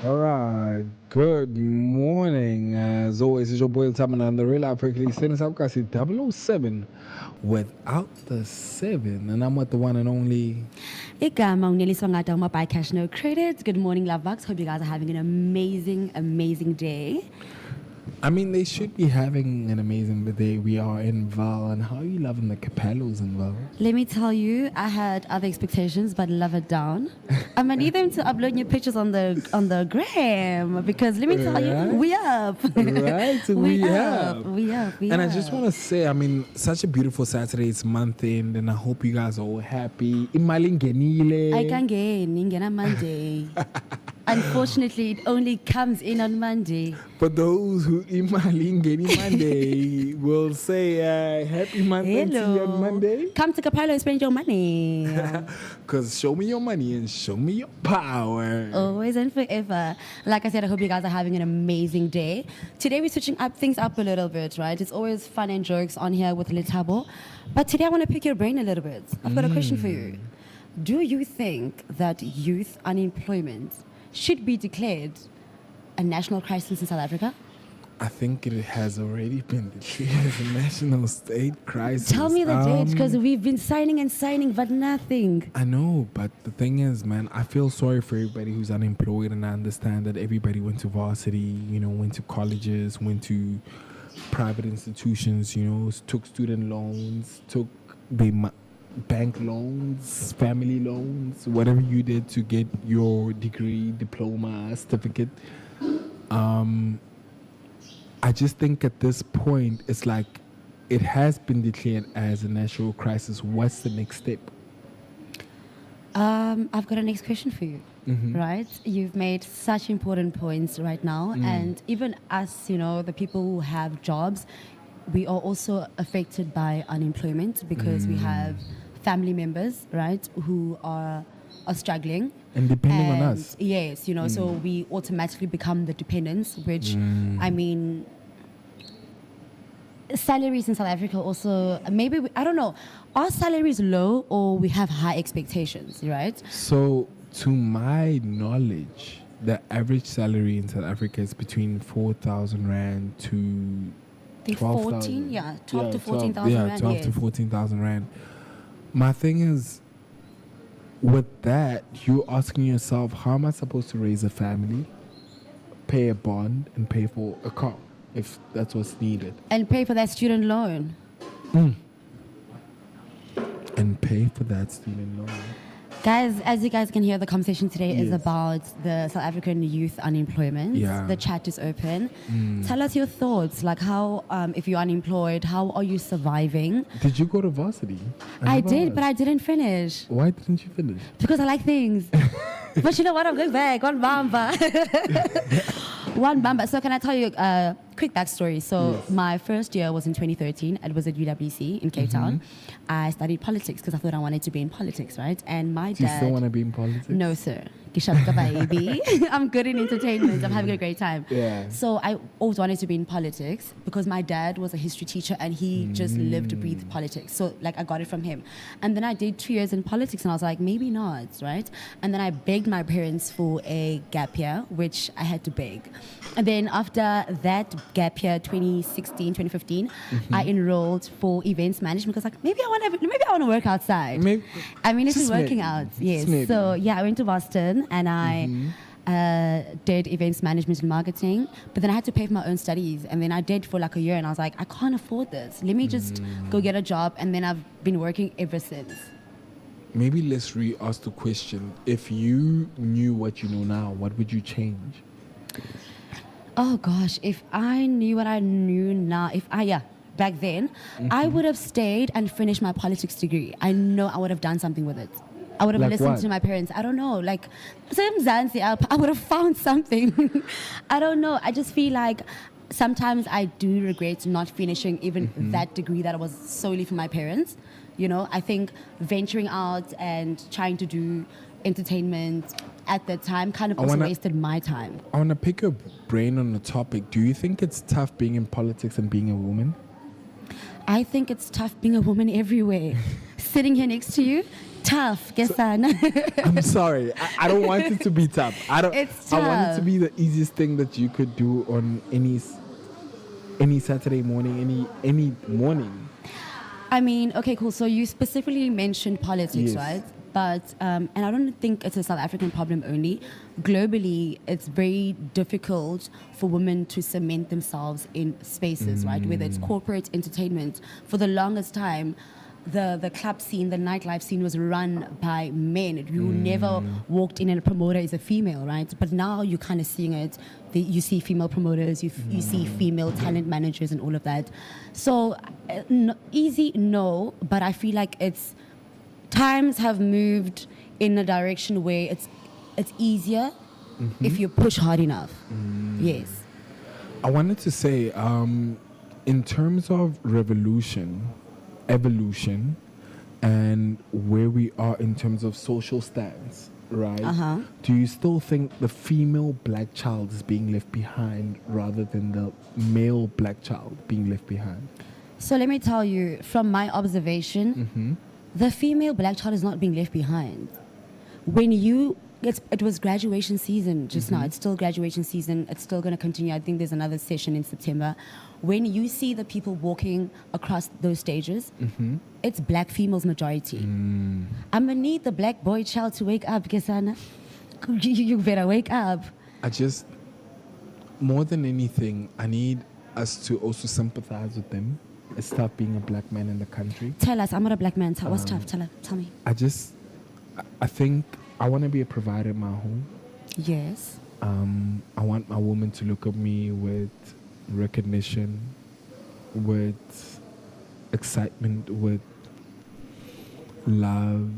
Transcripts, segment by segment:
All right. Good morning. As always, it's your boy Taman and the real life perfectly sentence outcast 007 without the 7. And I'm with the one and only. Igama Neliswa ngata by cash no credit. Good morning, love bugs. Hope you guys are having an amazing day. I mean, they should be having an amazing day. We are in Vaal. And how are you loving the Cappellos in Vaal? Let me tell you, I had other expectations, but love it down. I might need them to upload new pictures on the gram because let me tell you, we up. Right? we up. We up. And I just want to say, I mean, such a beautiful Saturday. It's month end, and I hope you guys are all happy. Imali ngenile. I can get on Monday. Unfortunately, it only comes in on Monday. For those who imali ngeni Monday will say happy month end to you on Monday. Come to Cappello and spend your money. Because show me your money and show me your power. Always and forever. Like I said, I hope you guys are having an amazing day. Today we're switching things up a little bit, right? It's always fun and jokes on here with Lethabo. But today I want to pick your brain a little bit. I've got a question for you. Do you think that youth unemployment should be declared a national crisis in South Africa? I think it has already been declared as a national state crisis. Tell me the date, because we've been signing, but nothing. I know, but the thing is, man, I feel sorry for everybody who's unemployed, and I understand that everybody went to varsity, went to colleges, went to private institutions, took student loans, took bank loans, family loans, whatever you did to get your degree, diploma, certificate. I just think at this point, it's like it has been declared as a national crisis. What's the next step? I've got a next question for you. Right? You've made such important points right now. And even us, the people who have jobs, we are also affected by unemployment because we have family members, right, who are struggling. And depending on us. Yes, so we automatically become the dependents, which, I mean, salaries in South Africa also, maybe, I don't know, are salaries low or we have high expectations, right? So, to my knowledge, the average salary in South Africa is between 4,000 Rand to 12,000. 12 to 14,000 Rand. 12 to 14,000 Rand. My thing is, with that, you're asking yourself, how am I supposed to raise a family, pay a bond, and pay for a car, if that's what's needed? And pay for that student loan. And pay for that student loan. Guys, as you guys can hear, the conversation today is Yes. about the South African youth unemployment. Yeah. The chat is open. Tell us your thoughts, like how, if you're unemployed, how are you surviving? Did you go to varsity? I did, but I didn't finish Why didn't you finish? because I like things. But you know what? I'm going back. One bamba. One bamba. So can I tell you a quick backstory? So Yes. my first year was in 2013. It was at UWC in Cape Town. I studied politics because I thought I wanted to be in politics, right? And my Do you dad... still want to be in politics? No, sir. Baby. I'm good in entertainment. I'm having a great time. Yeah. So I always wanted to be in politics because my dad was a history teacher and he just lived, breathed politics. So like I got it from him. And then I did 2 years in politics and I was like, maybe not, right? And then I begged my parents for a gap year, which I had to beg. And then after that gap year, 2016, 2015, I enrolled for events management because like maybe I want to work outside. Maybe, I mean, it's just working maybe. out. Just Yes. maybe. So yeah, I went to Boston and I did events management and marketing, but then I had to pay for my own studies. And then I did for like a year and I was like, I can't afford this. Let me just go get a job. And then I've been working ever since. Maybe let's re-ask the question. If you knew what you know now, what would you change? Oh gosh, if I knew what I knew now, back then, I would have stayed and finished my politics degree. I know I would have done something with it. I would have Like listened what? to my parents. I don't know, like, I would have found something. I don't know. I just feel like sometimes I do regret not finishing even that degree that was solely for my parents. I think venturing out and trying to do entertainment at that time kind of also wasted my time. I want to pick your brain on the topic. Do you think it's tough being in politics and being a woman? I think it's tough being a woman everywhere. Sitting here next to you, tough, Gesana. I'm sorry. I don't want it to be tough. It's I want it tough. to be the easiest thing that you could do on any Saturday morning, any morning. I mean, okay, cool. So you specifically mentioned politics, Yes. right? But, and I don't think it's a South African problem only. Globally, it's very difficult for women to cement themselves in spaces, right? Whether it's corporate entertainment. For the longest time, the club scene, the nightlife scene was run by men. You never walked in and a promoter is a female, right? But now you're kind of seeing it. You see female promoters, you see female talent managers and all of that. So easy, no, but I feel like times have moved in a direction where it's easier if you push hard enough. Yes. I wanted to say, in terms of evolution, and where we are in terms of social stance, right? Do you still think the female black child is being left behind rather than the male black child being left behind? So let me tell you, from my observation, the female black child is not being left behind. It was graduation season just now. It's still graduation season. It's still going to continue. I think there's another session in September. When you see the people walking across those stages, it's black females majority. I'm going to need the black boy child to wake up, Gesana. You better wake up. More than anything, I need us to also sympathize with them. It's tough being a black man in the country. Tell us, I'm not a black man. What's tough? Tell me. I think I want to be a provider in my home. Yes. I want my woman to look at me with recognition, with excitement, with love,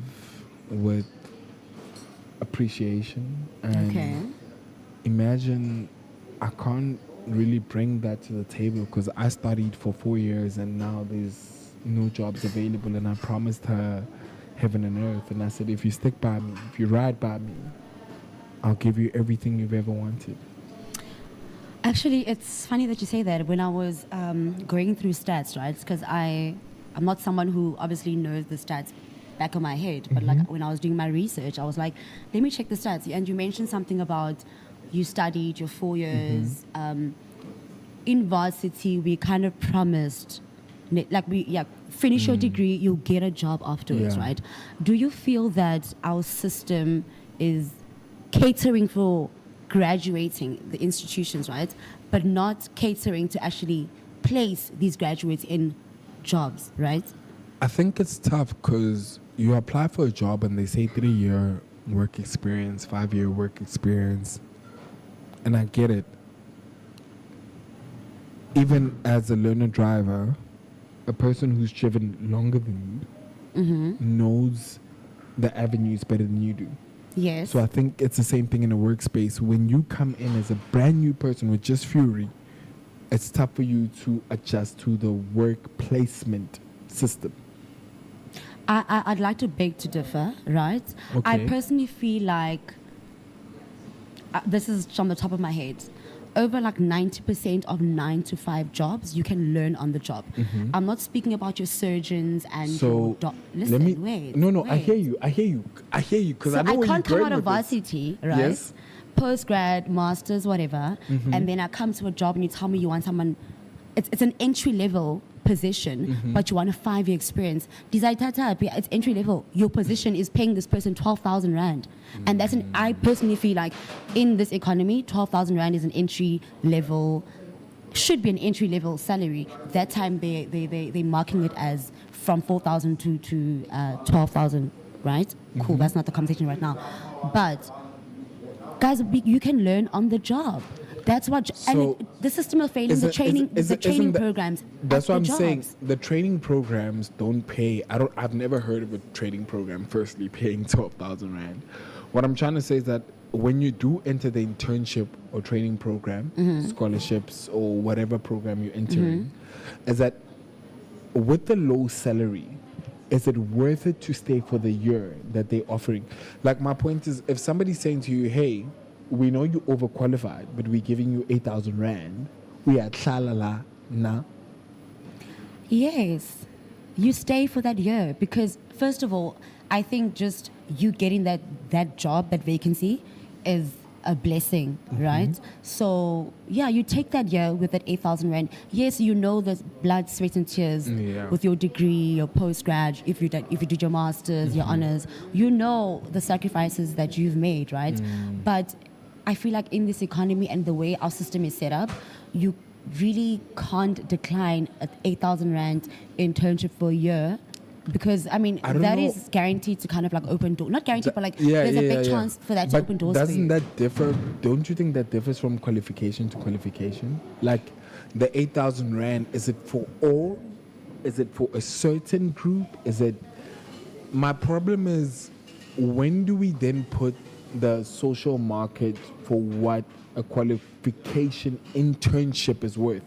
with appreciation. And imagine I can't really bring that to the table because I studied for 4 years and now there's no jobs available, and I promised her heaven and earth, and I said, if you stick by me, if you ride by me, I'll give you everything you've ever wanted. Actually, it's funny that you say that. When I was going through stats, right? Because I'm not someone who obviously knows the stats back of my head, but like when I was doing my research, I was like, let me check the stats. And you mentioned something about you studied your 4 years. In varsity, we kind of promised, finish your degree, you'll get a job afterwards, right? Do you feel that our system is catering for graduating the institutions, right? But not catering to actually place these graduates in jobs, right? I think it's tough because you apply for a job and they say 3-year work experience, 5-year work experience. And I get it. Even as a learner driver, a person who's driven longer than you knows the avenues better than you do. Yes. So I think it's the same thing in a workspace. When you come in as a brand new person with just fury, it's tough for you to adjust to the work placement system. I'd like to beg to differ, right? Okay. I personally feel like, this is from the top of my head, over like 90% of 9 to 5 jobs you can learn on the job. I'm not speaking about your surgeons and your listen, wait. No, wait. I hear you because So I know where can't you're come going out of with this. varsity, right? Yes. Postgrad, masters, whatever, and then I come to a job and you tell me you want someone. It's an entry level position, but you want a 5-year experience. It's entry level. Your position is paying this person 12,000 rand, and I personally feel like in this economy, 12,000 rand is an entry level. Should be an entry level salary. That time they marking it as from 4,000 to 12,000, right? Cool. That's not the conversation right now, but guys, you can learn on the job. That's what, the system is failing. The training programs. That's what I'm jobs. saying. The training programs don't pay. I've never heard of a training program. Firstly, paying 12,000 rand. What I'm trying to say is that when you do enter the internship or training program, scholarships or whatever program you're entering, is that with the low salary, is it worth it to stay for the year that they're offering? Like, my point is, if somebody's saying to you, hey, we know you're overqualified, but we're giving you 8,000 rand, we are tlalala na. Yes, you stay for that year because, first of all, I think just you getting that job, that vacancy, is a blessing, right? So yeah, you take that year with that 8,000 rand. Yes, you know the blood, sweat, and tears with your degree, your postgrad. If you did your masters, your honors, you know the sacrifices that you've made, right? But I feel like in this economy and the way our system is set up, you really can't decline an 8,000 rand internship for a year. Because, I mean, I don't that know. is guaranteed to kind of like open doors. Not guaranteed, but like there's a big chance for that to But open doors for doesn't you. that differ? Don't you think that differs from qualification to qualification? Like the 8,000 rand, is it for all? Is it for a certain group? Is it? My problem is, when do we then put the social market for what a qualification internship is worth?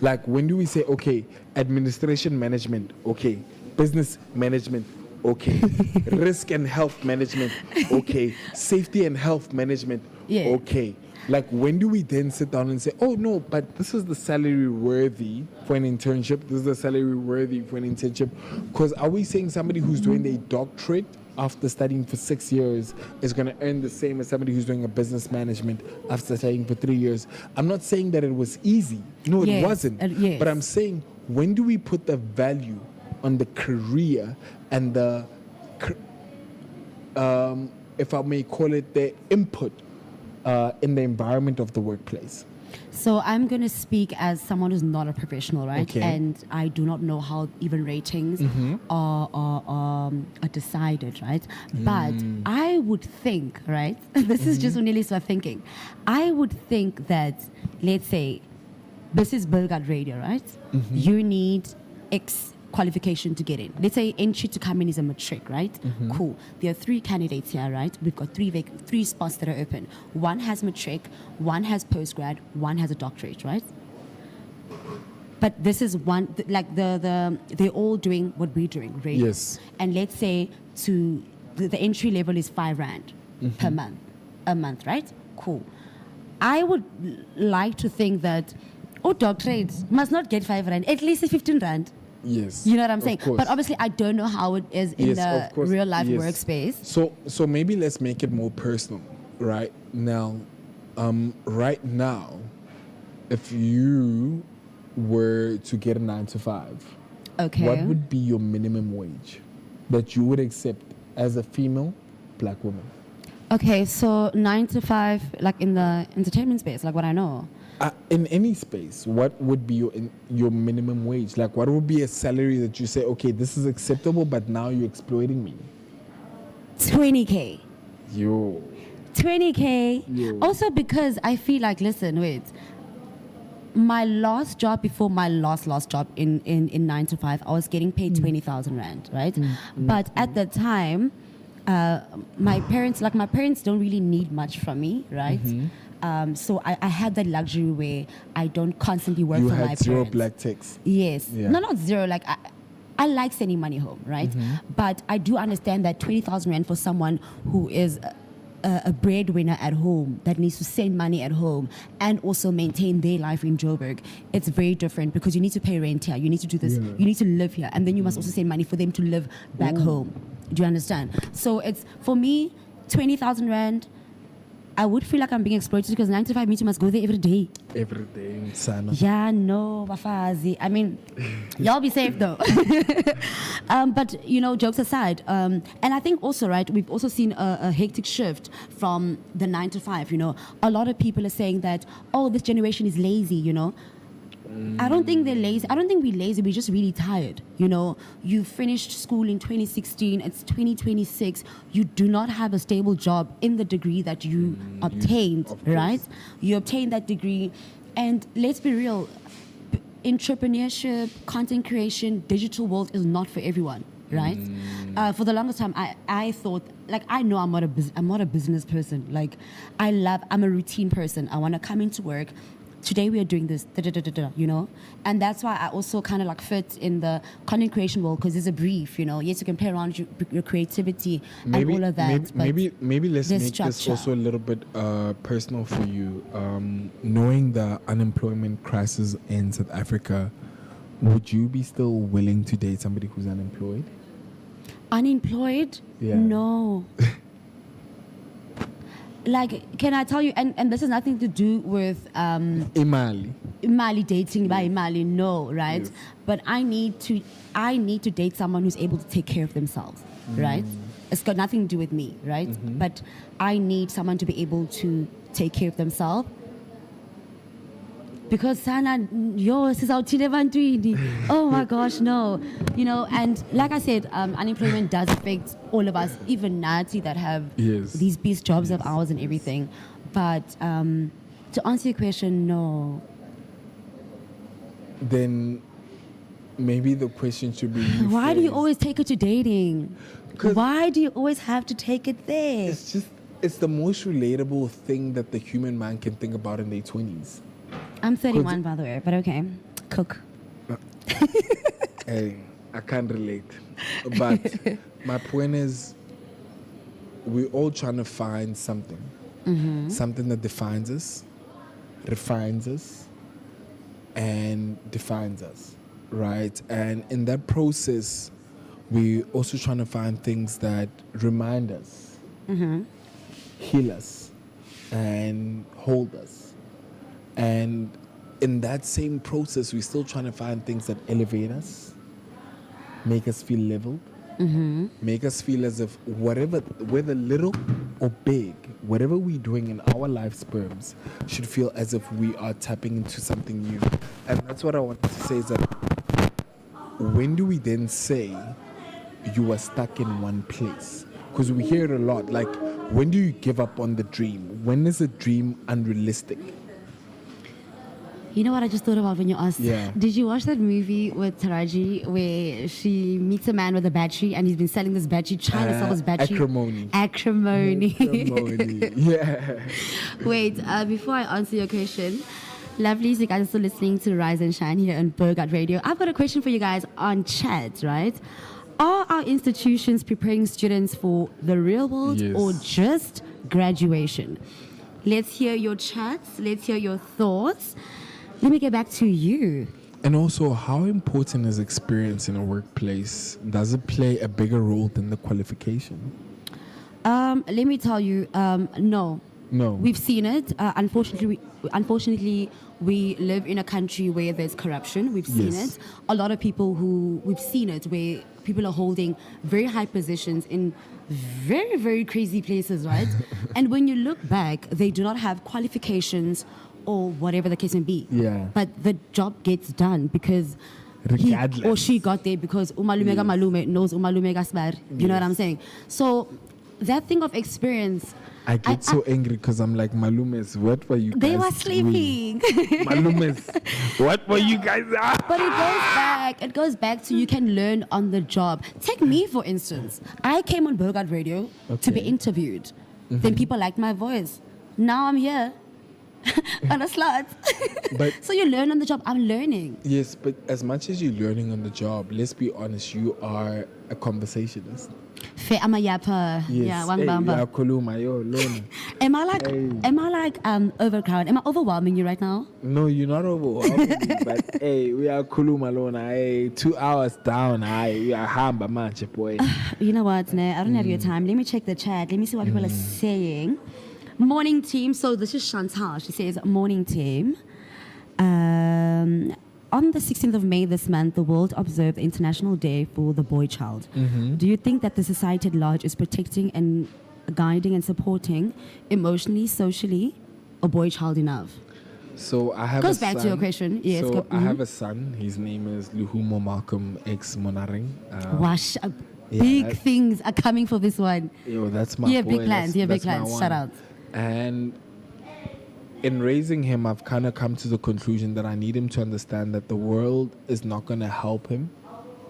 Like, when do we say, okay, administration management, okay, business management, okay, risk and health management, okay, safety and health management, okay. Like, when do we then sit down and say, oh no, but this is the salary worthy for an internship, this is the salary worthy for an internship? Because are we saying somebody who's doing a doctorate after studying for 6 years is going to earn the same as somebody who's doing a business management after studying for 3 years? I'm not saying that it was easy. No, it wasn't. But I'm saying, when do we put the value on the career and the, if I may call it, the input in the environment of the workplace? So I'm going to speak as someone who's not a professional, right? Okay. And I do not know how even ratings are decided, right? But I would think, right? This is just Neliswa thinking. I would think that, let's say, this is Bulgard Radio, right? You need X qualification to get in. Let's say entry to come in is a matric, right? Cool. There are 3 candidates here, right? We've got 3 spots that are open. One has matric, one has postgrad, one has a doctorate, right? But this is one, like they're all doing what we're doing, right? Yes. And let's say to the entry level is 5 rand per month, a month, right? Cool. I would like to think that, doctorates must not get 5 rand, at least 15 rand. Yes. You know what I'm saying? Course. But obviously, I don't know how it is in the real life workspace. So maybe let's make it more personal, right? Now, if you were to get a 9 to 5, okay, what would be your minimum wage that you would accept as a female black woman? Okay, so 9 to 5, like in the entertainment space, like what I know. In any space, what would be your minimum wage? Like, what would be a salary that you say, okay, this is acceptable, but now you're exploiting me? 20K. Yo. 20K. Yo. Also because I feel like, listen, wait. My last job before my last job in 9 to 5, I was getting paid 20,000 rand, right? But at the time, my parents don't really need much from me, right? So I had that luxury where I don't constantly work for my parents. You had 0 black ticks. Yes. Yeah. No, not 0. Like I like sending money home, right? But I do understand that 20,000 rand for someone who is a breadwinner at home that needs to send money at home and also maintain their life in Joburg, it's very different because you need to pay rent here, you need to do this, you need to live here, and then you must also send money for them to live back home. Do you understand? So it's, for me, 20,000 rand, I would feel like I'm being exploited because 9 to 5 means you must go there every day. Every day, Sana. Yeah, no, Bafazi. I mean, y'all be safe though. But, jokes aside, and I think also, right, we've also seen a hectic shift from the 9 to 5, A lot of people are saying that, this generation is lazy, I don't think they're lazy. I don't think we're lazy. We're just really tired. You finished school in 2016. It's 2026. You do not have a stable job in the degree that you obtained, right? You obtained that degree. And let's be real, entrepreneurship, content creation, digital world is not for everyone, right? For the longest time, I thought, I know I'm not a business person. I'm a routine person. I want to come into work. Today we are doing this, and that's why I also kind of fit in the content creation world because there's a brief, Yes, you can play around your creativity and all of that. Maybe let's make structure. this also a little bit personal for you. Knowing the unemployment crisis in South Africa, would you be still willing to date somebody who's unemployed? Unemployed? Yeah. No. Like, can I tell you, and this has nothing to do with Imali. Imali dating by Imali, no, right? Yes. But I need to date someone who's able to take care of themselves, right? It's got nothing to do with me, right? But I need someone to be able to take care of themselves. Because sana yo sizawuthini ebantwini. Oh my gosh, no. You know, and like I said, unemployment does affect all of us, even Nati that have Yes. these beast jobs of ours and everything. But to answer your question, no. Then maybe the question should be Why do you rephrased. always take it to dating? 'Cause- Why do you always have to take it there? It's the most relatable thing that the human man can think about in their 20s. I'm 31, by the way, but okay. Cook. Hey, I can't relate. But my point is, we're all trying to find something. Something that defines us, refines us, and defines us, right? And in that process, we're also trying to find things that remind us, heal us, and hold us. And in that same process, we're still trying to find things that elevate us, make us feel leveled, make us feel as if whatever, whether little or big, whatever we're doing in our life sperms should feel as if we are tapping into something new. And that's what I wanted to say is that when do we then say you are stuck in one place? Because we hear it a lot. Like, when do you give up on the dream? When is a dream unrealistic? You know what I just thought about when you asked? Yeah. Did you watch that movie with Taraji where she meets a man with a battery and he's been selling this battery, trying to sell this battery? Acrimony. Acrimony. Acrimony. Yeah. Wait, before I answer your question, lovelies, you guys are still listening to Rise and Shine here on Burgout Radio. I've got a question for you guys on chat, right? Are our institutions preparing students for the real world Yes. or just graduation? Let's hear your chats. Let's hear your thoughts. Let me get back to you. And also, how important is experience in a workplace? Does it play a bigger role than the qualification? Let me tell you, no. No. We've seen it. Unfortunately, we live in a country where there's corruption. We've seen Yes. it. A lot of people we've seen it where people are holding very high positions in very, very crazy places, right? And when you look back, they do not have qualifications or whatever the case may be. Yeah. But the job gets done because he Regardless. or she got there because Umalumega Yes. Malume knows Umalumega Sbar. You know what Yes. I'm saying? So that thing of experience, I get so angry because I'm like, Malumes, what were you guys they were doing? sleeping. Malumes, what were you guys But it goes back to you can learn on the job. Take me, for instance. I came on Burgout Radio to be Okay. interviewed. Then people liked my voice. Now I'm here on a slot. But- so you learn on the job. I'm learning. Yes, but as much as you're learning on the job, let's be honest, you are a conversationist. Fe I'm a yapper. Yes. Yeah, wang Hey, bamba. yeah, Koluma, yo, Lona. Am I like Hey. overcrowded? Am I overwhelming you right now? No, you're not overwhelming me, but hey, we are Kuluma Lona. Hey, 2 hours down. Hey, we are Hamba Manche, boy. You know what, ne? I don't have your time. Let me check the chat. Let me see what people are saying. Morning team. So this is Chantal. She says, morning team. On the 16th of May this month, the world observed the International Day for the Boy Child. Do you think that the society at large is protecting and guiding and supporting emotionally, socially, a boy child enough? So I have Goes a back to son. your question. Yes, So go- I have a son. His name is Luhumo Malcolm X Monaring. Wash. yeah, Big that- things are coming for this one. Yo, that's my You have boy. big plans. That's- You have big that's my plans. one. Shout out. And in raising him, I've kind of come to the conclusion that I need him to understand that the world is not going to help him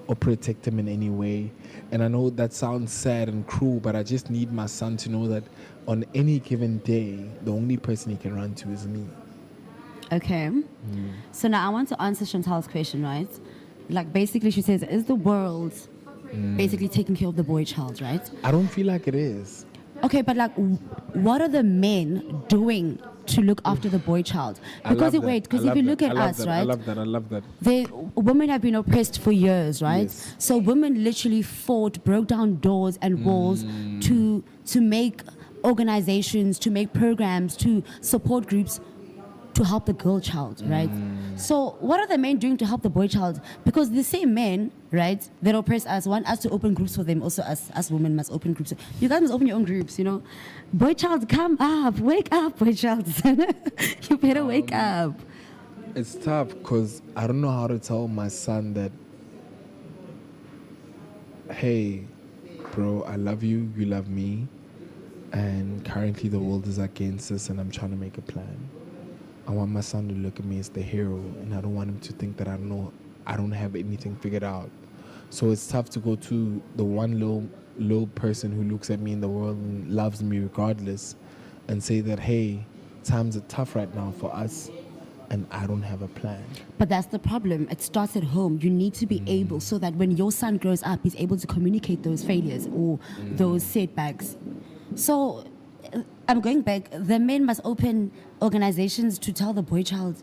or protect him in any way. And I know that sounds sad and cruel, but I just need my son to know that on any given day, the only person he can run to is me. Okay. So now I want to answer Chantal's question, right? Like basically she says, is the world basically taking care of the boy child, right? I don't feel like it is. Okay, but like what are the men doing to look after the boy child. I love that. Because I if you love look that. at I love us, that. right? I love that. I love that. Women have been oppressed for years, right? Yes. So women literally fought, broke down doors and walls to make organizations, to make programs, to support groups to help the girl child, right? So what are the men doing to help the boy child? Because the same men, right, that oppress us want us to open groups for them. Also, us women must open groups. You guys must open your own groups, you know. Boy child, come up, wake up, boy child. You better wake up. It's tough because I don't know how to tell my son that, hey, bro, I love you, you love me, and currently the world is against us and I'm trying to make a plan. I want my son to look at me as the hero, and I don't want him to think that I don't have anything figured out. So it's tough to go to the one low person who looks at me in the world and loves me regardless and say that, hey, times are tough right now for us and I don't have a plan. But that's the problem. It starts at home. You need to be able so that when your son grows up, he's able to communicate those failures or those setbacks. So I'm going back. The men must open organizations to tell the boy child.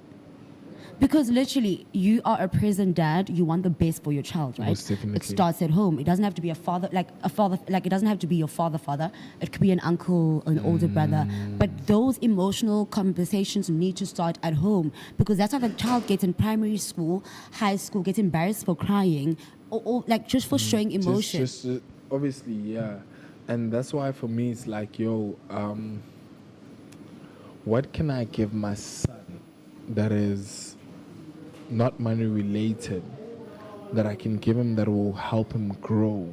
Because literally, you are a present dad. You want the best for your child, right? Most definitely. It starts at home. It doesn't have to be a father. It doesn't have to be your father. It could be an uncle, an older brother. But those emotional conversations need to start at home, because that's how the child gets in primary school, high school, gets embarrassed for crying, or like just for showing emotion. Just obviously, yeah. And that's why for me it's like, yo, what can I give my son that is not money related, that I can give him that will help him grow?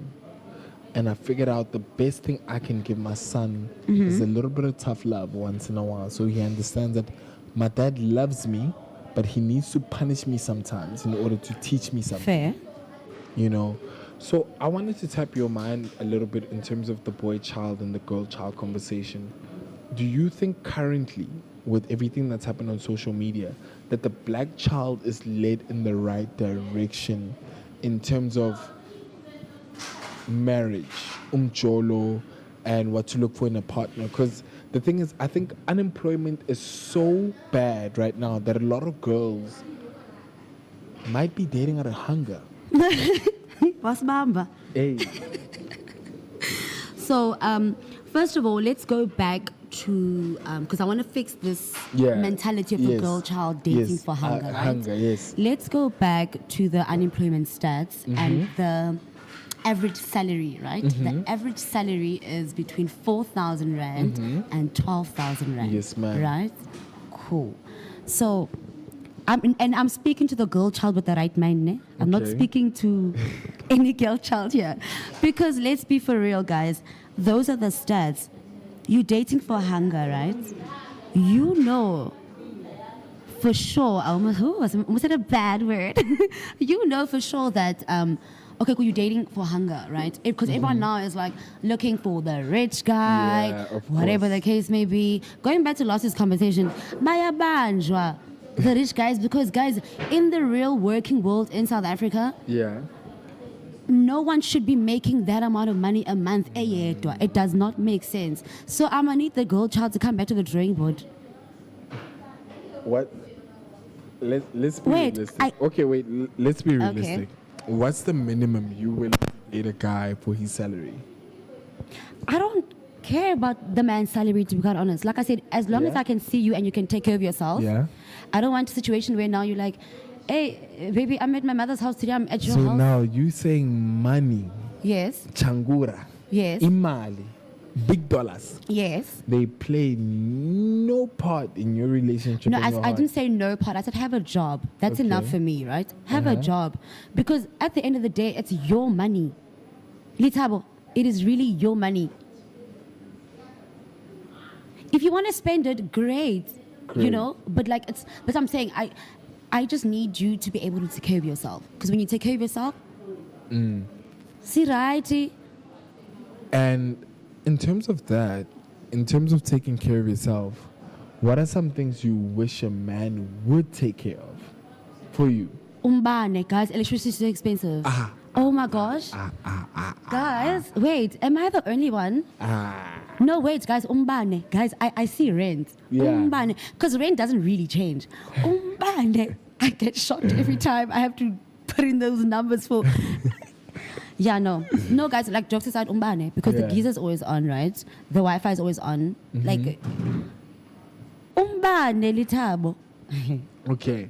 And I figured out the best thing I can give my son is a little bit of tough love once in a while, so he understands that my dad loves me, but he needs to punish me sometimes in order to teach me something. Fair. You know, so I wanted to tap your mind a little bit in terms of the boy child and the girl child conversation. Do you think currently, with everything that's happened on social media, that the black child is led in the right direction in terms of marriage, umjolo, and what to look for in a partner? Because the thing is, I think unemployment is so bad right now that a lot of girls might be dating out of hunger. What's Bamba? Hey. So, first of all, let's go back to, because I want to fix this mentality of the girl child dating for hunger, right? Hunger, yes. Let's go back to the unemployment stats and the average salary, right? The average salary is between 4,000 Rand and 12,000 Rand. Yes, ma'am. Right? Cool. So, I'm speaking to the girl child with the right mind, ne? I'm not Okay. speaking to any girl child here. Because let's be for real, guys. Those are the stats. You're dating for hunger, right? You know for sure, I almost said a bad word. You know for sure that, okay, cool, you're dating for hunger, right? Because everyone now is like looking for the rich guy, Yeah, of whatever course. the case may be. Going back to last week's conversation, Maya Banjwa, the rich guys, because guys, in the real working world in South Africa, Yeah. no one should be making that amount of money a month. It does not make sense. So I'm gonna need the girl child to come back to the drawing board. What? Let's be Wait, realistic. Let's be realistic. What's the minimum you will date a guy for his salary? I don't care about the man's salary, to be quite honest. Like I said, as long as I can see you and you can take care of yourself. Yeah. I don't want a situation where now you're like, hey, baby, I'm at my mother's house today. I'm at your So house. now you saying money, Yes. changura, Yes. imali, big dollars, Yes. they play no part in your relationship. No, and your I heart. didn't say no part. I said have a job. That's enough Okay. for me, right? Have a job. Because at the end of the day, it's your money. Lethabo, it is really your money. If you want to spend it, great. You Great. know? But like but I'm saying I just need you to be able to take care of yourself. Because when you take care of yourself, see righty. And in terms of that, in terms of taking care of yourself, what are some things you wish a man would take care of for you? Umbane, guys, electricity is so expensive. Oh my gosh. Guys, wait, am I the only one? No, wait, guys, umbane. Guys, I see rent. Yeah. Umbane. Because rent doesn't really change. Umbane. I get shocked every time I have to put in those numbers for. Yeah, no. No, guys, like jokes aside, umbane. Because the Yeah. geezer's always on, right? The Wi-Fi is always on. Like, umbane Lethabo. Okay.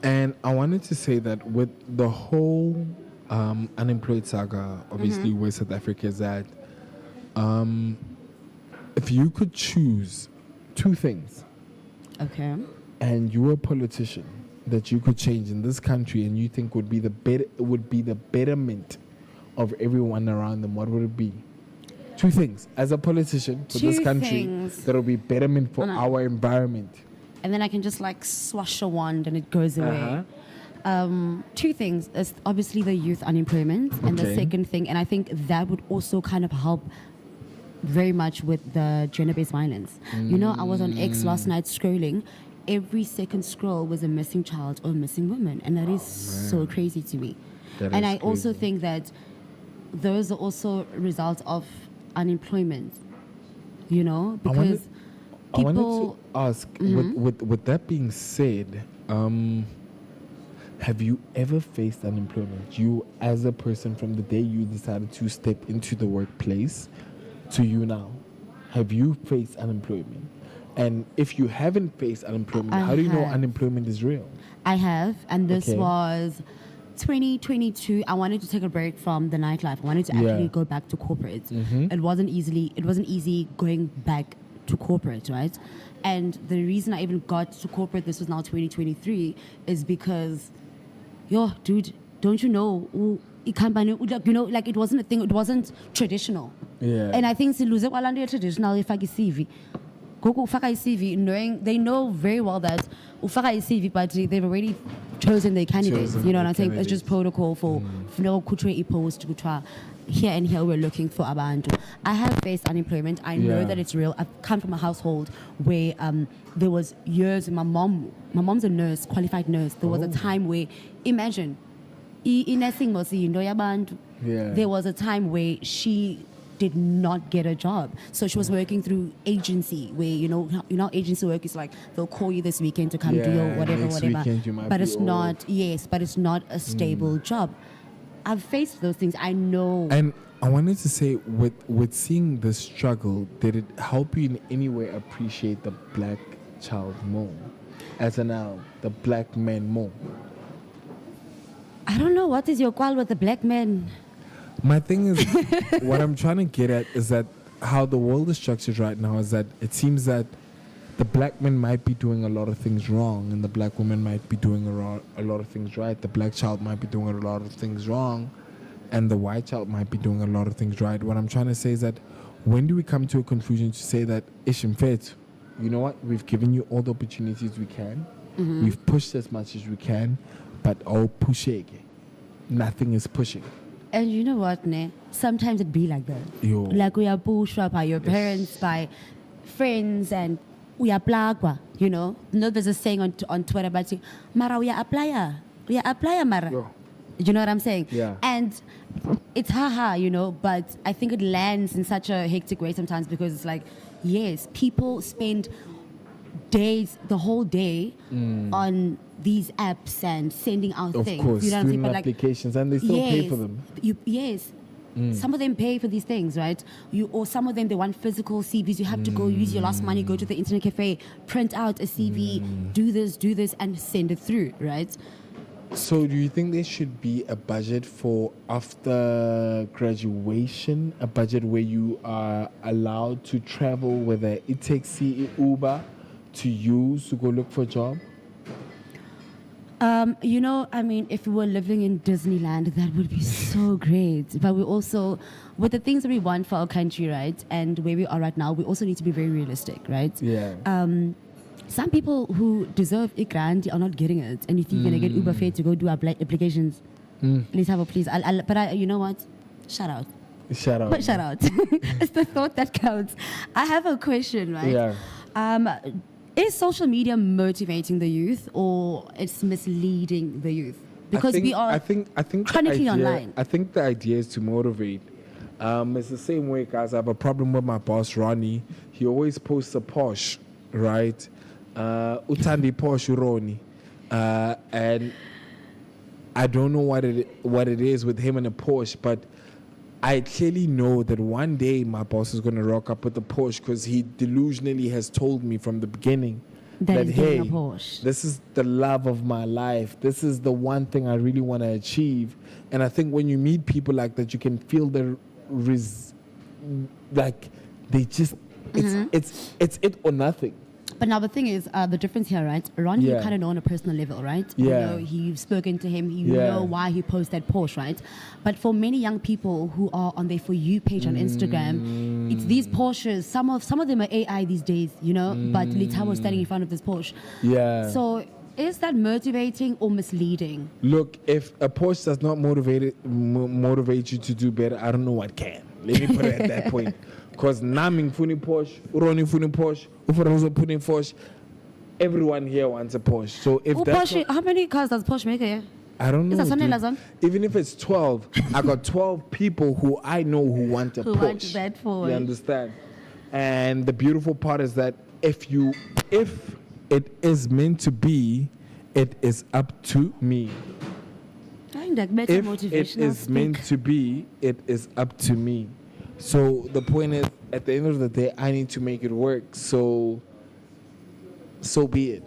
And I wanted to say that with the whole unemployed saga, obviously, where South Africa is at, if you could choose two things Okay. and you were a politician that you could change in this country and you think would be the betterment of everyone around them, what would it be? Two things. As a politician for this Two country, things. that will be betterment for our environment. And then I can just like swash a wand and it goes away. Uh-huh. Two things is obviously the youth unemployment, and the Okay. second thing, and I think that would also kind of help very much with the gender-based violence. You know, I was on X last night scrolling. Every second scroll was a missing child or a missing woman, and that is so crazy to me. That And is I also crazy. think that those are also results of unemployment. You know, I wanted- because I wanted people. to ask, with that being said, have you ever faced unemployment? You, as a person, from the day you decided to step into the workplace to you now, have you faced unemployment? And if you haven't faced unemployment, I how do you know have. unemployment is real? I have, and this Okay. was 2022. I wanted to take a break from the nightlife. I wanted to actually Yeah. go back to corporate. It wasn't easy going back to corporate, right? And the reason I even got to corporate, this was now 2023, is because, yo, dude, don't you know? You know, like it wasn't a thing. It wasn't traditional. Yeah. And I think siluze kwalanto traditional ifaka i-CV. Gogo ufaka i-CV knowing they know very well that ufaka i-CV, but they've already chosen their candidates. Chosen You know what their I'm saying? It's just candidates. protocol for no kuchwe i-post kuthiwa here and here we're looking for abantu. I have faced unemployment. I know Yeah. that it's real. I've come from a household where there was years. My mom's a nurse, qualified nurse. There was a time where, imagine, i-nursing was into yabantu. Yeah. There was a time where she did not get a job, so she was working through agency. Where you know agency work is like they'll call you this weekend to come do your Yeah, whatever, next weekend you might but be it's off. not. Yes, but it's not a stable job. I've faced those things. I know. And I wanted to say, with seeing the struggle, did it help you in any way appreciate the black child more? As in now, the black man more? I don't know what is your call with the black men. My thing is, what I'm trying to get at is that how the world is structured right now is that it seems that the black man might be doing a lot of things wrong and the black woman might be doing a lot of things right. The black child might be doing a lot of things wrong and the white child might be doing a lot of things right. What I'm trying to say is that when do we come to a conclusion to say that, Ishimfet, you know what, we've given you all the opportunities we can, we've pushed as much as we can, but all pushing, nothing is pushing. And you know what, ne? Sometimes it be like that. Yo. Like we are pushed by your parents, by friends, and we are plagwa. You know, there's a saying on Twitter about Mara, we are applyer, Mara. Yo. You know what I'm saying? Yeah. And it's haha, you know, but I think it lands in such a hectic way sometimes because it's like, yes, people spend days, the whole day on these apps and sending out Of things. course, You know what I'm saying? student But like, applications, and they still pay yes, for them. Yes. Some of them pay for these things, right? Or some of them, they want physical CVs. You have to go use your last money, go to the internet cafe, print out a CV, do this, and send it through, right? So do you think there should be a budget for after graduation, a budget where you are allowed to travel, whether it takes Uber to use to go look for a job? You know, I mean, if we were living in Disneyland, that would be so great. But we also, with the things that we want for our country, right, and where we are right now, we also need to be very realistic, right? Yeah. Some people who deserve a grant are not getting it. And if you're going to get Uber fare to go do applications, Lethabo, please. You know what? Shout out. Shout out. But shout out. It's the thought that counts. I have a question, right? Yeah. Is social media motivating the youth or it's misleading the youth? Because we are I think the chronically idea, online. I think the idea is to motivate, It's the same way, guys. I have a problem with my boss, Ronnie. He always posts a Porsche, right? Utandi Porsche Ronnie. And I don't know what it is with him and a Porsche, but I clearly know that one day my boss is going to rock up with the Porsche because he delusionally has told me from the beginning that he's hey, getting a Porsche. this is the love of my life. This is the one thing I really want to achieve. And I think when you meet people like that, you can feel like they just it's it or nothing. But now the thing is, the difference here, right? Ron, you kind of know on a personal level, right? Yeah. You know, you've spoken to him. You know why he posts that Porsche, right? But for many young people who are on their For You page on Instagram, it's these Porsches. Some of them are AI these days, you know. But Lethabo was standing in front of this Porsche. Yeah. So is that motivating or misleading? Look, if a Porsche does not motivate you to do better, I don't know what can. Let me put it at that point. Because Naming Funi Porsche, Uroni Funi Porsche, Ufarozo putting Porsche, everyone here wants a Porsche. So if that's Porsche, how many cars does Porsche make a year? I don't know. Is that Dude. Even if it's 12, I got 12 people who I know who want a Porsche. Want that Porsche. You understand? And the beautiful part is that if it is meant to be, it is up to me. If it is meant to be, it is up to me. So the point is, at the end of the day, I need to make it work. So be it.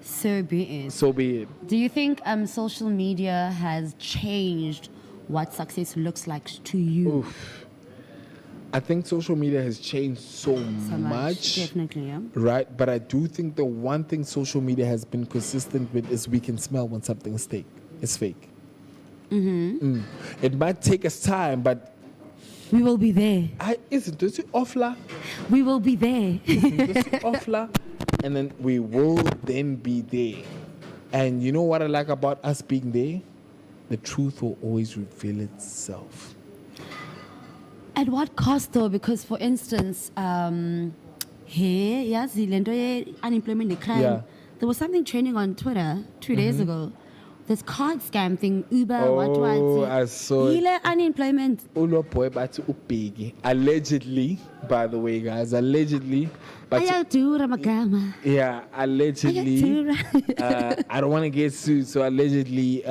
So be it. So be it. Do you think social media has changed what success looks like to you? Oof. I think social media has changed so much. Definitely, yeah. Right? But I do think the one thing social media has been consistent with is we can smell when something is fake. It's fake. It might take us time, but we will be there. Isn't this offla? We will be there. Offla, and then we will then be there. And you know what I like about us being there? The truth will always reveal itself. At what cost, though? Because, for instance, unemployment and crime. Yeah. There was something trending on Twitter 2 days ago. This card scam thing, Uber, what? I saw it. Unemployment. Allegedly, by the way, guys, allegedly. But yeah, allegedly. I don't want to get sued, so allegedly,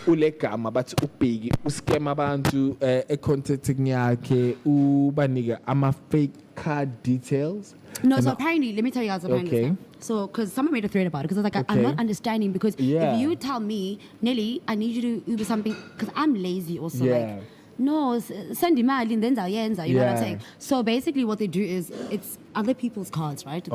ulekama but upigi uskema abantu contacting yakhe ubaniga ama fake card details. No, so apparently, let me tell you guys apparently. Okay. So, because someone made a thread about it, because I was like, I'm not understanding, because if you tell me, Nelly, I need you to Uber something, because I'm lazy also, like, no, send him out and then you know what I'm saying? So basically what they do is, it's other people's cards, right?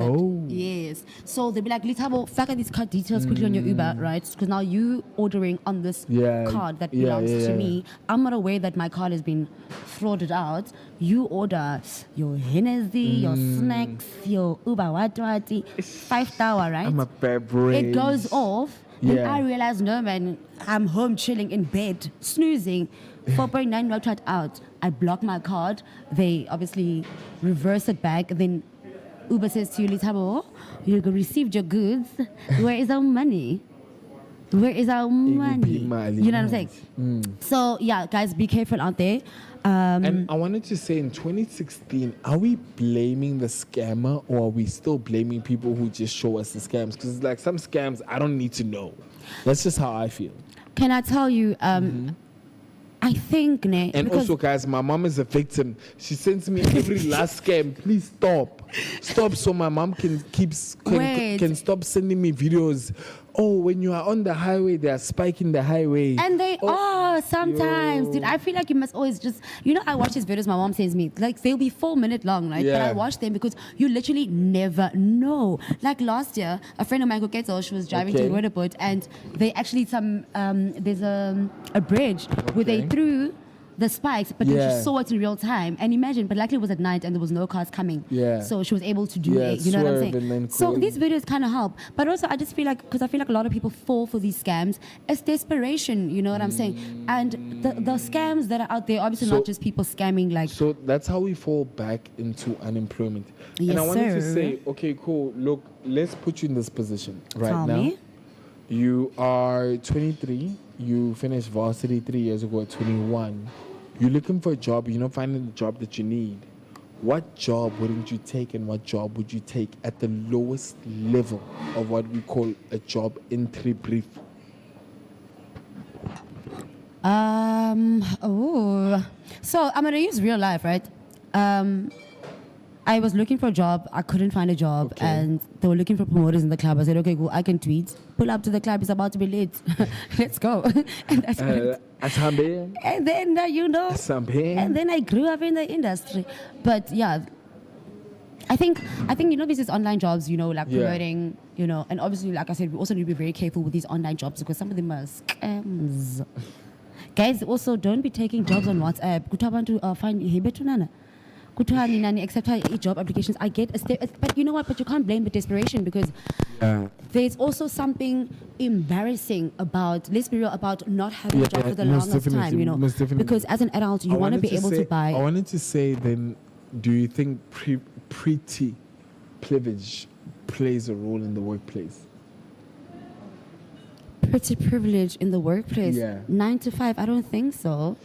Yes. So they'll be like, Lethabo, figure these card details quickly on your Uber, right? Because now you ordering on this card that belongs to me. I'm not aware that my card has been frauded out. You order your Hennessy, your snacks, your Uber Watwati, 5 hour, right? I'm a beverage. It goes off. Then I realize, no man, I'm home chilling in bed, snoozing. 4.9 Watwat out. I block my card. They obviously reverse it back. Then Uber says to you, Lethabo, you received your goods. Where is our money? Where is our money? You know what I'm saying? So, yeah, guys, be careful out there. And I wanted to say, in 2016, are we blaming the scammer, or are we still blaming people who just show us the scams? Because like some scams, I don't need to know. That's just how I feel. Can I tell you, I think, and also, guys, my mom is a victim. She sends me every last scam. Please stop, so my mom can stop sending me videos. Oh, when you are on the highway, they are spiking the highway. And they are sometimes, dude. I feel like you must always just, you know, I watch these videos my mom sends me. Like, they'll be 4 minute long, right? Yeah. But I watch them because you literally never know. Like last year, a friend of mine, Cappello, she was driving to Lethabo, and they actually there's a bridge where they threw the spikes, but then she saw it in real time. And imagine, but luckily it was at night and there was no cars coming. Yeah. So she was able to do it. You know what I'm saying? So these videos kind of help. But also I just feel like, because I feel like a lot of people fall for these scams, it's desperation, you know what I'm saying? And the scams that are out there, obviously not just people scamming like... So that's how we fall back into unemployment. Yes, and I wanted to say, okay, cool, look, let's put you in this position right now. You are 23. You finished varsity 3 years ago at 21. you're looking for a job, you're not finding the job that you need. What job wouldn't you take, and what job would you take at the lowest level of what we call a job entry brief? So I'm gonna use real life, right? I was looking for a job. I couldn't find a job, Okay. and they were looking for promoters in the club. I said, "Okay, cool. I can tweet. Pull up to the club. It's about to be late. Let's go." And that's what Asambe, and then and then I grew up in the industry. But yeah, I think this is online jobs. Like Yeah. promoting. And obviously, like I said, we also need to be very careful with these online jobs because some of them are scams. Guys, also don't be taking jobs on WhatsApp. Kuthi abantu find hebethunana. Kuthiwa nina accept job applications. I get a step, but you know what? But you can't blame the desperation because there's also something embarrassing about. Let's be real about not having a job for the most longest time. definitely, most definitely. Because as an adult, you want to be able to buy. I wanted to say then, do you think pretty privilege plays a role in the workplace? Pretty privilege in the workplace. Yeah. 9 to 5. I don't think so.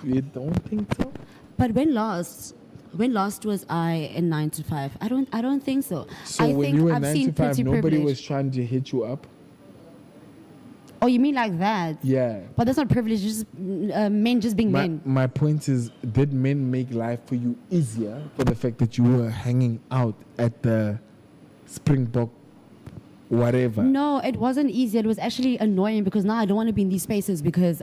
You don't think so? But when last was I in 9 to 5? I don't think so. So I when think you were I've 9 seen to 5, pretty nobody privilege. was trying to hit you up? Oh, you mean like that? Yeah. But that's not privilege. Just men just being men. My point is, did men make life for you easier for the fact that you were hanging out at the Springbok whatever? No, it wasn't easy. It was actually annoying because now I don't want to be in these spaces because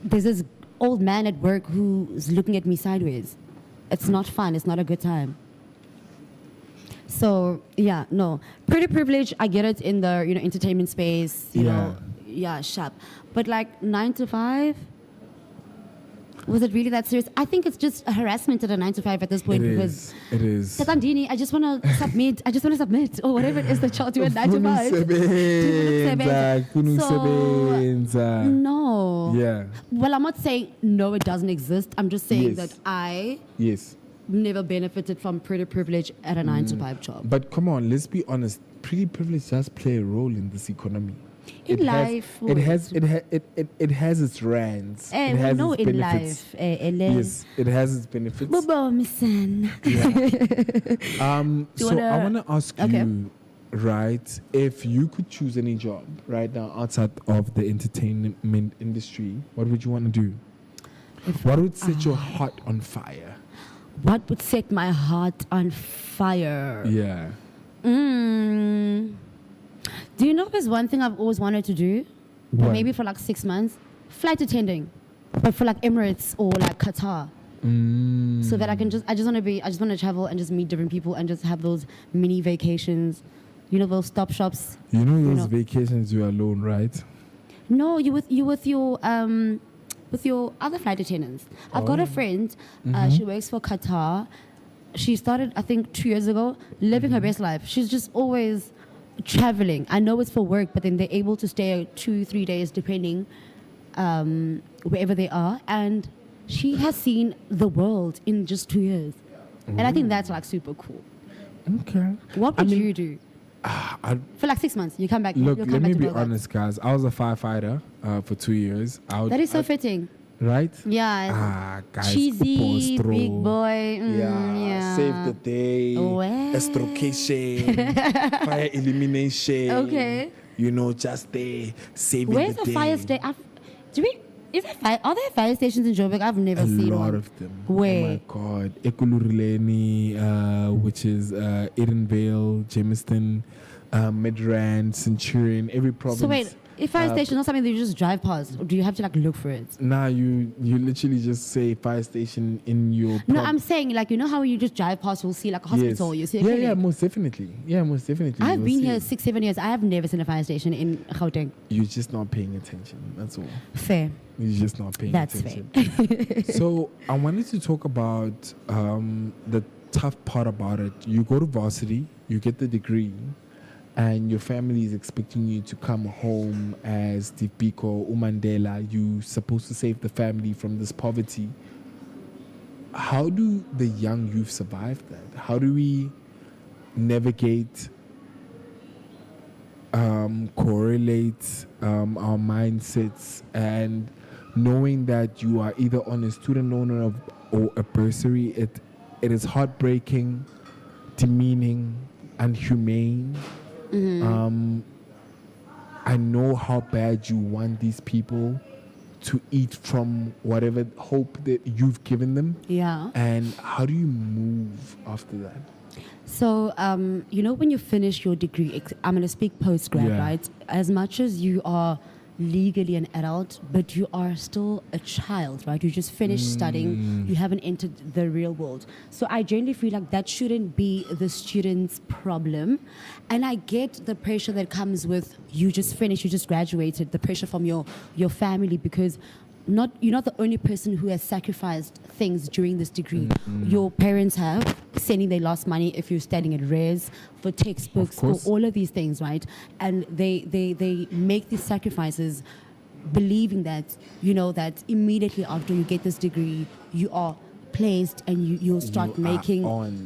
there's this old man at work who's looking at me sideways. It's not fun. It's not a good time. So yeah, no, pretty privilege. I get it in the entertainment space. You know, yeah, sharp. But like 9 to 5. Was it really that serious? I think it's just a harassment at a 9 to 5 at this point because it is. Tatandini, I just want to submit or whatever it is that y'all do at 9 to 5. So, no. Yeah. Well, I'm not saying no, it doesn't exist. I'm just saying Yes. that I Yes. never benefited from pretty privilege at a 9 to 5 job. But come on, let's be honest. Pretty privilege does play a role in this economy. In life, it has its rands. It has no, its in benefits. life. Yes, it has its benefits. Bobo, missen. So I want to ask Okay. you, right? If you could choose any job right now outside of the entertainment industry, what would you want to do? What would set your heart on fire? What would set my heart on fire? Yeah. Do you know there's one thing I've always wanted to do? What? Maybe for like 6 months? Flight attending. But for like Emirates or like Qatar. So that I just want to travel and just meet different people and just have those mini vacations. Those stop shops. You know those vacations you're alone, right? No, you with your other flight attendants. I've got a friend. She works for Qatar. She started, I think, 2 years ago, living her best life. She's just always traveling. I know it's for work, but then they're able to stay 2-3 days depending wherever they are. And she has seen the world in just 2 years. And I think that's like super cool. Okay. What would you do? For like 6 months, you come back. Look, you'll come let back me to be Belgrade. honest, guys. I was a firefighter for 2 years. That is so fitting. Right? Yeah. Guys. Cheesy, Postro. big boy. Yeah. Save the day. Well. Estrocation. Fire elimination. Okay. Just there, saving Where's the the day. fire station? Are there fire stations in Joburg? I've never A seen lot one. of them. Where? Oh my God. Ekuluruleni, which is Edenvale, Jamestown, Midrand, Centurion, every province. So wait, if fire station is not something that you just drive past, or do you have to like look for it? Nah, you literally just say fire station in your. No, I'm saying like how when you just drive past, you'll see like a hospital, you see a clinic. Yeah, most definitely. Most definitely. I've You'll been see here it. 6-7 years. I have never seen a fire station in Gauteng. You're just not paying attention. That's all. Fair. You're just not paying That's attention. fair. So I wanted to talk about the tough part about it. You go to varsity, you get the degree, and your family is expecting you to come home as the Biko Umandela. You're supposed to save the family from this poverty. How do the young youth survive that? How do we navigate, correlate our mindsets, and knowing that you are either on a student loan or a bursary, it is heartbreaking, demeaning, and humane. I know how bad you want these people to eat from whatever hope that you've given them. Yeah. And how do you move after that? So, when you finish your degree, I'm going to speak post-grad, Yeah. right? As much as you are legally an adult, but you are still a child, right? You just finished studying, you haven't entered the real world. So I generally feel like that shouldn't be the student's problem. And I get the pressure that comes with you just finished, you just graduated, the pressure from your family, because you're not the only person who has sacrificed things during this degree. Your parents have, sending their last money if you're studying at res, for textbooks, for all of these things, right? And they make these sacrifices believing that, that immediately after you get this degree, you are placed and you'll start making,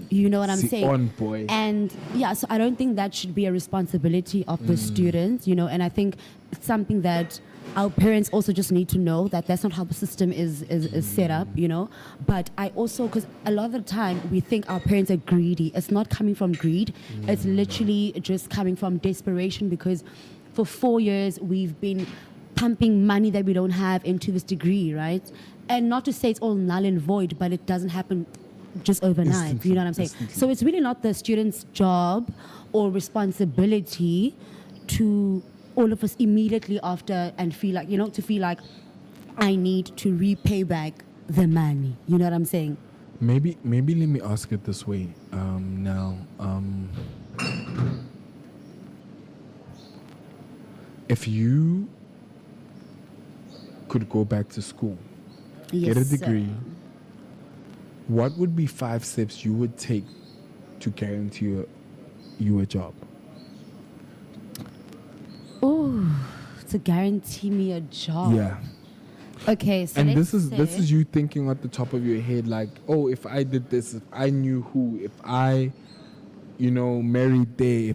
you know what I'm saying? On, boy. And yeah, so I don't think that should be a responsibility of the students, and I think it's something that our parents also just need to know that that's not how the system is set up, But I also, because a lot of the time we think our parents are greedy. It's not coming from greed. It's literally just coming from desperation, because for 4 years we've been pumping money that we don't have into this degree, right? And not to say it's all null and void, but it doesn't happen just overnight. You know what I'm saying? So it's really not the student's job or responsibility to all of us immediately after and feel like, to feel like I need to repay back the money. You know what I'm saying? Maybe let me ask it this way. Now, if you could go back to school, Yes, get a degree, sir. what would be 5 steps you would take to guarantee you a job? Oh, to guarantee me a job. Yeah. Okay, so And let's this say- is you thinking at the top of your head, like, oh, if I did this, if I knew who, if I, married there,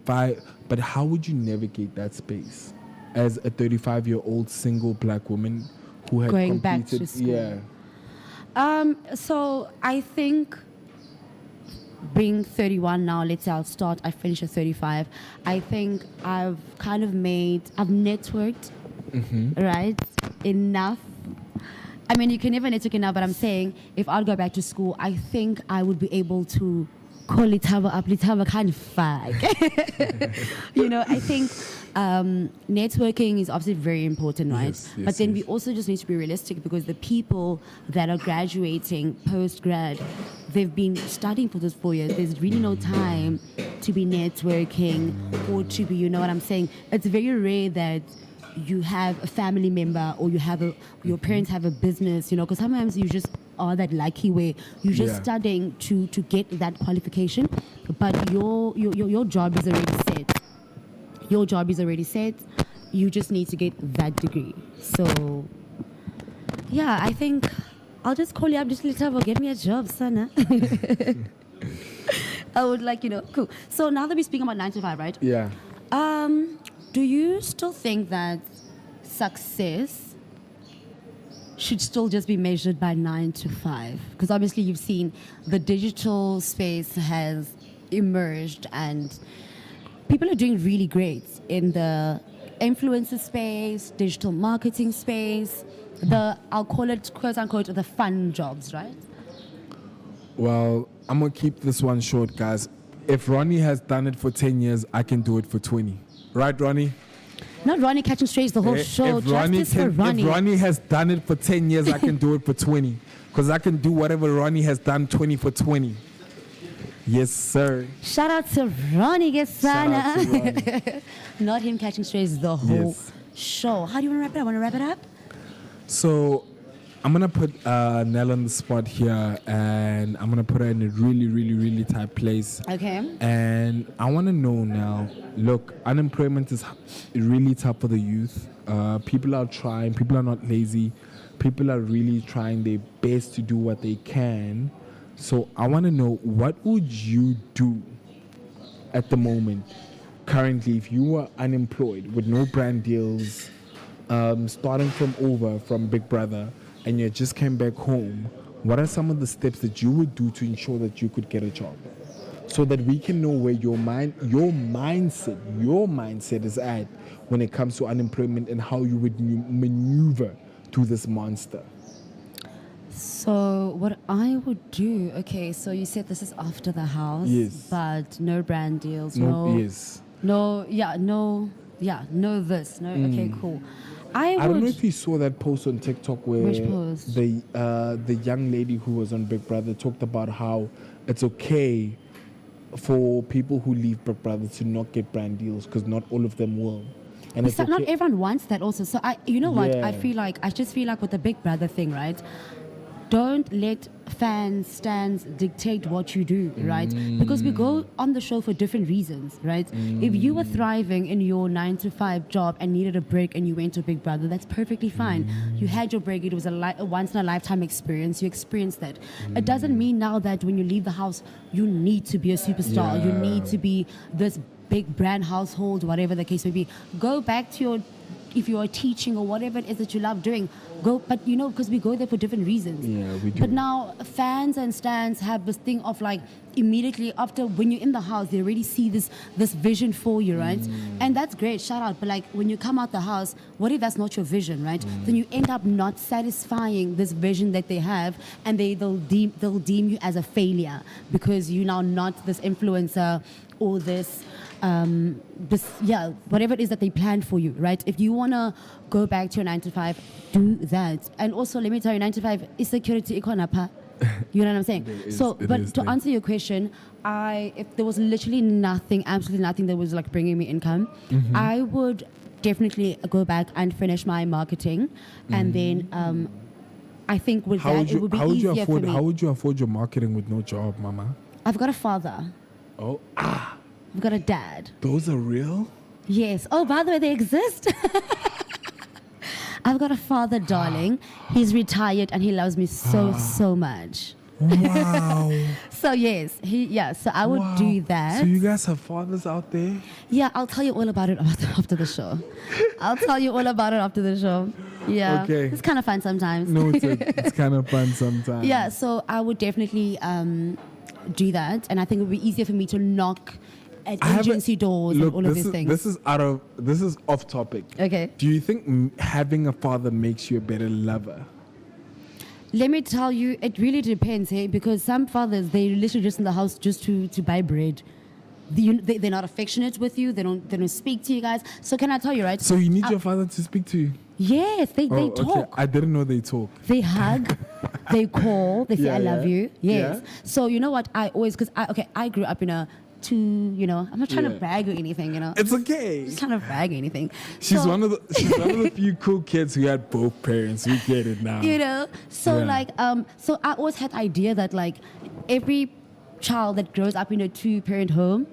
but how would you navigate that space as a 35-year-old single black woman who had Going back completed, to school. yeah. So I think being 31 now, let's say I finish at 35. I think I've kind of I've networked, right? Enough. I mean, you can never network enough, but I'm saying if I'd go back to school, I think I would be able to call Lethabo up. Lethabo kind of fag. I think networking is obviously very important, right? Yes, but then yes. we also just need to be realistic, because the people that are graduating post-grad, they've been studying for those 4 years. There's really no time to be networking or to be, you know what I'm saying? It's very rare that you have a family member or your parents have a business, because sometimes you just are that lucky where you're just Yeah. studying to get that qualification, but your job is already set. Your job is already set. You just need to get that degree. So, yeah, I think I'll just call you up, just get me a job, son. I would cool. So now that we're speaking about 9 to 5, right? Yeah. Do you still think that success should still just be measured by 9 to 5? Because obviously you've seen the digital space has emerged and people are doing really great in the influencer space, digital marketing space, I'll call it, quote unquote, the fun jobs, right? Well, I'm going to keep this one short, guys. If Ronnie has done it for 10 years, I can do it for 20. Right, Ronnie? Not Ronnie catching strays the whole show. If Ronnie has done it for 10 years, I can do it for 20. Because I can do whatever Ronnie has done 20 for 20. Yes, sir. Shout out to Ronnie Shout out to Gesana. Ronnie. Not him catching strays the whole Yes. show. How do you want to wrap it up? Want to wrap it up? So I'm going to put Nell on the spot here, and I'm going to put her in a really, really, really tight place. Okay. And I want to know now, look, unemployment is really tough for the youth. People are trying. People are not lazy. People are really trying their best to do what they can. So I want to know, what would you do at the moment, currently, if you were unemployed with no brand deals, starting from Big Brother, and you just came back home, what are some of the steps that you would do to ensure that you could get a job, so that we can know where your mindset is at when it comes to unemployment and how you would maneuver through this monster? So what I would do, okay, so you said this is after the house, Yes. but no brand deals, Yes. no this, no, okay, cool. I don't know would, if you saw that post on TikTok where Which post? the young lady who was on Big Brother talked about how it's okay for people who leave Big Brother to not get brand deals because not all of them will. And it's so not okay. everyone wants that also. So you know what? Yeah. I just feel like with the Big Brother thing, right? Don't let fans, stands dictate what you do, right? Because we go on the show for different reasons, right? If you were thriving in your 9-to-5 job and needed a break and you went to Big Brother, that's perfectly fine. You had your break. It was a once in a lifetime experience. You experienced that. It doesn't mean now that when you leave the house, you need to be a superstar. Yeah. You need to be this big brand household, whatever the case may be. Go back to your, if you are teaching or whatever it is that you love doing, go. But you know, because we go there for different reasons. Yeah, we do. But now fans and stands have this thing of like immediately after when you're in the house, they already see this vision for you, right? And that's great, shout out. But like when you come out the house, what if that's not your vision, right? Then you end up not satisfying this vision that they have, and they'll deem you as a failure because you're now not this influencer or this whatever it is that they planned for you, right? If you want to go back to your 9-to-5, do that. And also, let me tell you, 9-to-5 is security ekonapa. You know what I'm saying? To answer your question, if there was literally nothing, absolutely nothing that was like bringing me income, I would definitely go back and finish my marketing, and then I think with that it would be easier for me. How would you afford your marketing with no job, Mama? I've got a father. Oh, I've got a dad. those are real? Yes. Oh, by the way, they exist. I've got a father, darling. He's retired and he loves me so much. Wow. So yes, so I would do that. So you guys have fathers out there? Yeah, I'll tell you all about it after the show. I'll tell you all about it after the show. Yeah. Okay. It's kind of fun sometimes. No, it's kind of fun sometimes. Yeah, so I would definitely do that, and I think it would be easier for me to knock at agency doors and all of these things. This is off topic. Okay. Do you think having a father makes you a better lover? Let me tell you, it really depends, hey? Because some fathers, they literally just in the house just to buy bread. They're not affectionate with you. They don't speak to you guys. So can I tell you, right? So you need your father to speak to you? Yes, they talk. Okay. I didn't know they talk. They hug, they call, they say I love you. Yes. Yeah. So you know what? I always, because I grew up in a I'm not trying to brag or anything, It's okay. Just trying to brag or anything. She's one of the few cool kids who had both parents. We get it now. So I always had the idea that like every child that grows up in a 2-parent home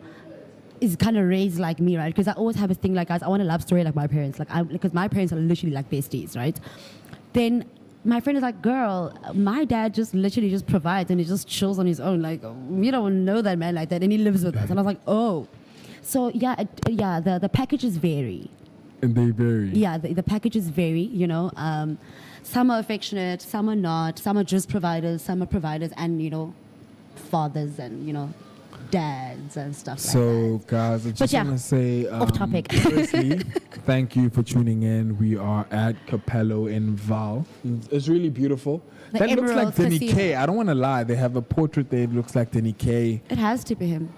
is kind of raised like me, right? Because I always have a thing like, guys, I want a love story like my parents, because my parents are literally like besties, right? Then my friend is like, girl, my dad just literally just provides and he just chills on his own. Like, we don't know that man like that, and he lives with us. And I was like, oh. So the packages vary. And they vary. Yeah, the packages vary, Some are affectionate, some are not. Some are just providers, some are providers and, fathers and, dads and stuff like that. So, guys, I just want to say, off topic. Firstly, thank you for tuning in. We are at Cappello in Vaal. It's really beautiful. That looks like Danny K. I don't want to lie. They have a portrait there. It looks like Danny K. It has to be him.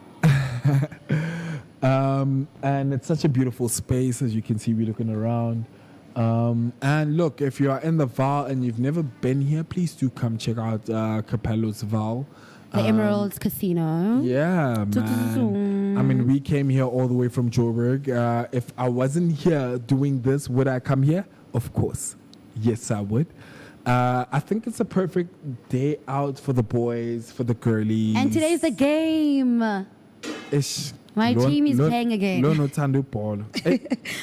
And it's such a beautiful space. As you can see, we're looking around. And look, if you are in the Vaal and you've never been here, please do come check out Cappello's Vaal. The Emeralds Casino. Yeah, man. I mean, we came here all the way from Joburg. If I wasn't here doing this, would I come here? Of course. Yes, I would. I think it's a perfect day out for the boys, for the girlies. And today's the game. My team is playing again.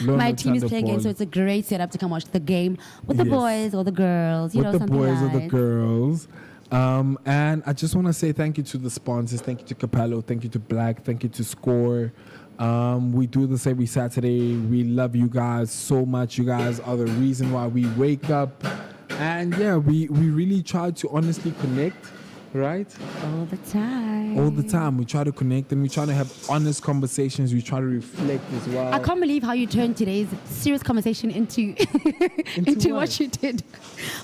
My team is playing again, so it's a great setup to come watch the game with the boys or the girls. With the boys or the girls. And I just want to say thank you to the sponsors. Thank you to Cappello. Thank you to Black. Thank you to Score. We do this every Saturday. We love you guys so much. You guys are the reason why we wake up. And yeah, we really try to honestly connect, right? All the time. All the time. We try to connect and we try to have honest conversations. We try to reflect as well. I can't believe how you turned today's serious conversation into Into what what? you did.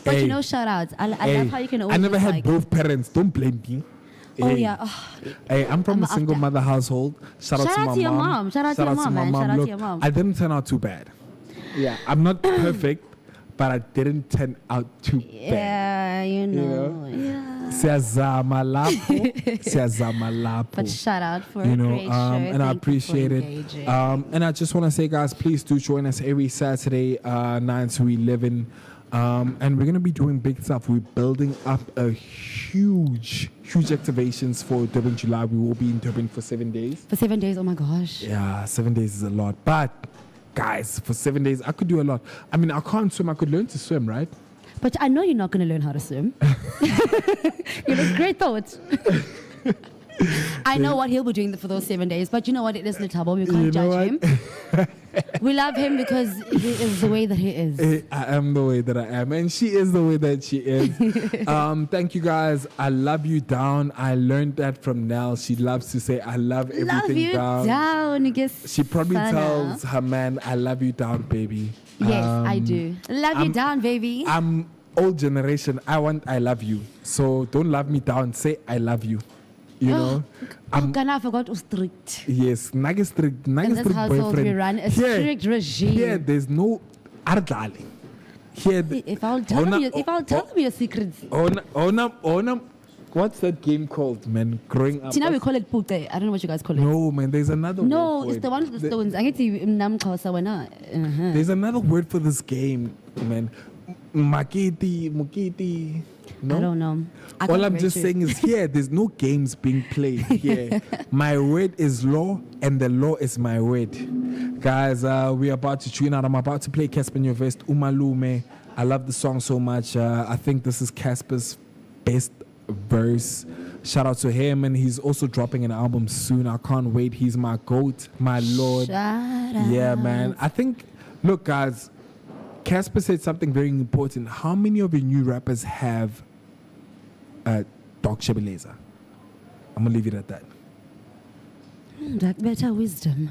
But Hey. you know, shout outs. I love how you can always I never just, had like, both parents. Don't blame me. Oh Hey. yeah. Oh. Hey, I'm from I'm a single after- mother household. Shout out to my your mom. mom. Shout out to your mom, man. Shout out to Look, your mom. I didn't turn out too bad. Yeah, I'm not perfect, but I didn't turn out too bad. Yeah, you know. know? Yeah. Siyazama lapho. Siyazama lapho. But shout out for You a know, great show. and I Thank you for appreciate it. engaging. And I just want to say, guys, please do join us every Saturday, 9 to 11. And we're going to be doing big stuff. We're building up a huge activations for Durban July. We will be in Durban for 7 days. For 7 days, oh my gosh. Yeah, 7 days is a lot. But, guys, for 7 days, I could do a lot. I mean, I can't swim. I could learn to swim, right? But I know you're not going to learn how to swim. You know, great thought. I know what he'll be doing for those 7 days, but you know what? It is Lethabo. We can't You know judge him. We love him because he is the way that he is. I am the way that I am, and she is the way that she is. Thank you guys. I love you down. I learned that from Nell. She loves to say, I love everything Love you down. Guess She probably Sana. tells her man, I love you down, baby. Yes, I do. Love you down, baby. I'm old generation. I want I love you. So don't love me down. Say I love you. You know? Oh, Ghana, I forgot to strict. Yes, Nag is strict. Nag In is this strict household, boyfriend. we run a Here- strict regime. Here, there's no ardali. Here, If I'll tell them your secrets. Ona, what's that game called, man? Growing up. Tina, we call it pute. I don't know what you guys call it. No, man, there's another No, word for it's it. the one with the stones. I get to Nam Kosa Wana. There's another word for this game, man. Mukiti. No? I don't know. I All can't I'm rate just you. saying is here, there's no games being played here. My word is law, and the law is my word. Guys, we're about to tune out. I'm about to play Casper in Your Vest, Umalume. I love the song so much. I think this is Casper's best verse. Shout out to him, and he's also dropping an album soon. I can't wait. He's my GOAT, my lord. Shout Yeah, out. man. I think, look, guys, Casper said something very important. How many of the new rappers have Dog Shebeleza? I'm going to leave it at that. That better wisdom.